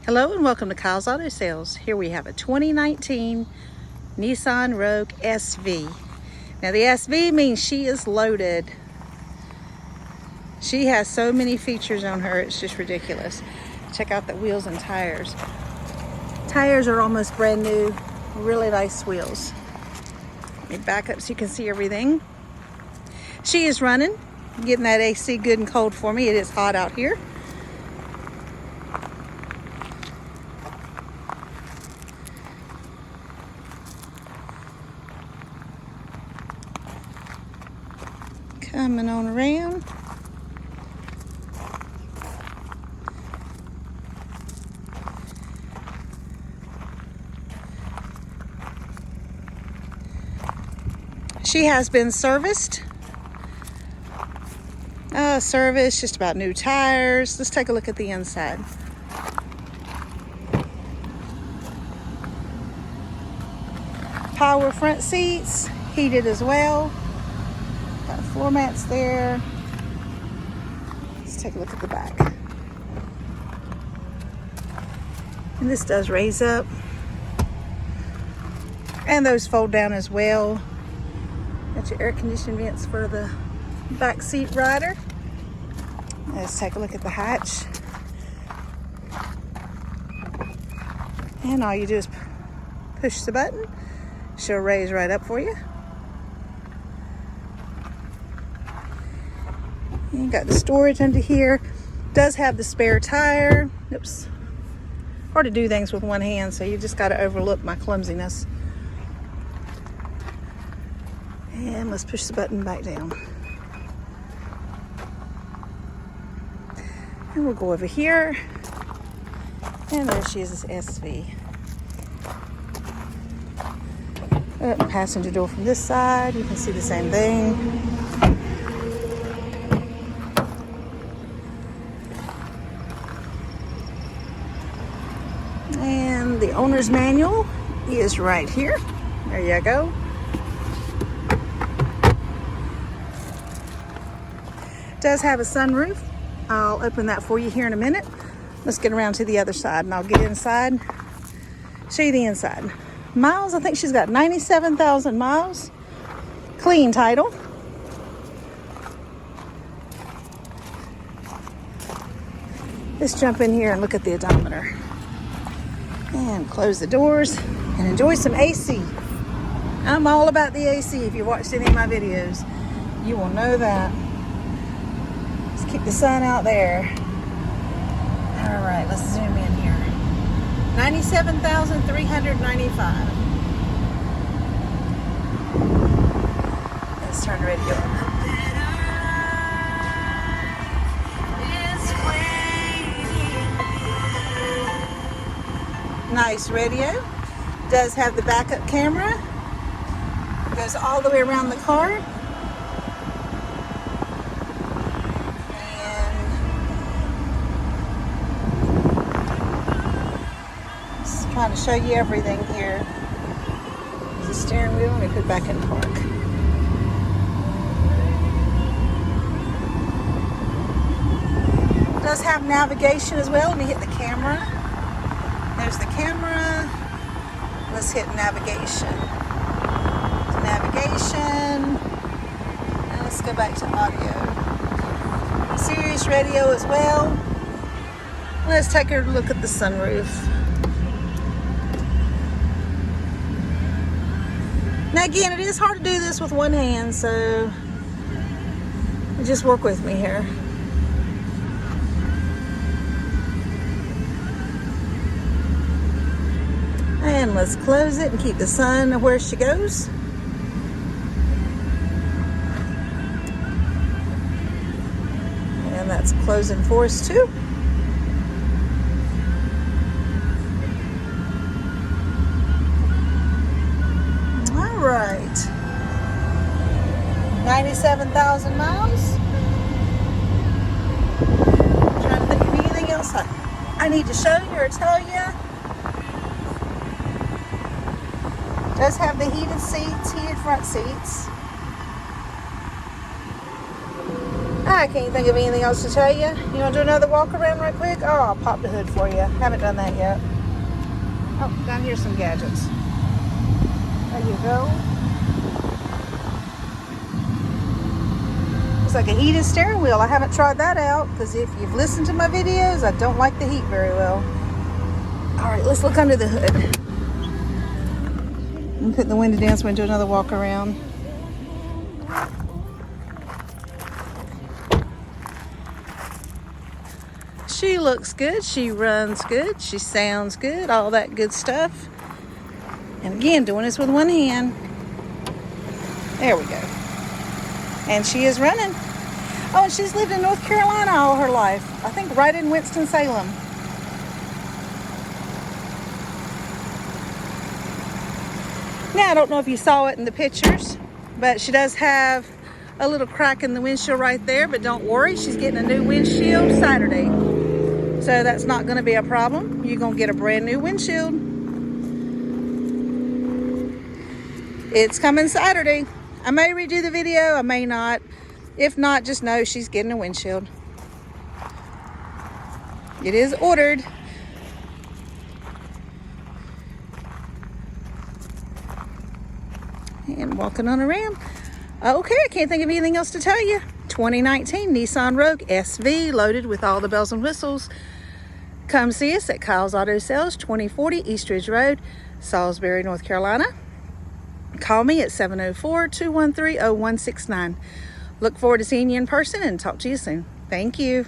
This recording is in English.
Hello and welcome to Kyle's Auto Sales. Here we have a 2019 Nissan Rogue SV. Now the SV means she is loaded. She has so many features on her, it's just ridiculous. Check out the wheels and tires. Tires are almost brand new, really nice wheels. Let me back up so you can see everything. She is running, getting that AC good and cold for me. It is hot out here. Coming on around. She has been serviced. Service, just about new tires. Let's take a look at the inside. Power front seats, heated as well. Got floor mats there. Let's take a look at the back. And this does raise up. And those fold down as well. Got your air conditioning vents for the back seat rider. Let's take a look at the hatch. And all you do is push the button. She'll raise right up for you. You got the storage under here. Does have the spare tire. Oops. Hard to do things with one hand, so you just got to overlook my clumsiness. And let's push the button back down. And we'll go over here. And there she is, this SV. Passenger door from this side. You can see the same thing. And the owner's manual is right here. There you go. Does have a sunroof. I'll open that for you here in a minute. Let's get around to the other side and I'll get inside, show you the inside. Miles, I think she's got 97,000 miles. Clean title. Let's jump in here and look at the odometer. And close the doors and enjoy some AC. I'm all about the AC. If you've watched any of my videos, you will know that. Keep the sun out there. All right, let's zoom in here. 97,395. Let's turn the radio on. Nice radio. Does have the backup camera. Goes all the way around the car. Trying to show you everything here. There's a steering wheel. Let me put it back in park. It does have navigation as well. Let me hit the camera. There's the camera. Let's hit navigation. Navigation. And let's go back to audio. Sirius radio as well. Let's take a look at the sunroof. Now again, it is hard to do this with one hand, so just work with me here. And let's close it and keep the sun where she goes. And that's closing for us too. Right, 97,000 miles. I'm trying to think of anything else I need to show you or tell you. Does have the heated seats, heated front seats. I can't think of anything else to tell you. You want to do another walk around right quick? Oh, I'll pop the hood for you. Haven't done that yet. Oh, down here's some gadgets. There you go. It's like a heated steering wheel. I haven't tried that out because if you've listened to my videos, I don't like the heat very well. All right, let's look under the hood. I'm putting the window down so we can do another walk around. She looks good, she runs good, she sounds good, all that good stuff. And again, doing this with one hand. There we go. And she is running. Oh, and she's lived in North Carolina all her life. I think right in Winston-Salem. Now, I don't know if you saw it in the pictures, but she does have a little crack in the windshield right there, but don't worry, she's getting a new windshield Saturday. So that's not going to be a problem. You're going to get a brand new windshield. It's coming Saturday. I may redo the video, I may not. If not, just know she's getting a windshield. It is ordered. And walking on around. Okay, I can't think of anything else to tell you. 2019 Nissan Rogue SV, loaded with all the bells and whistles. Come see us at Kyle's Auto Sales, 2040 East Ridge Road, Salisbury, North Carolina. Call me at 704-213-0169. Look forward to seeing you in person and talk to you soon. Thank you.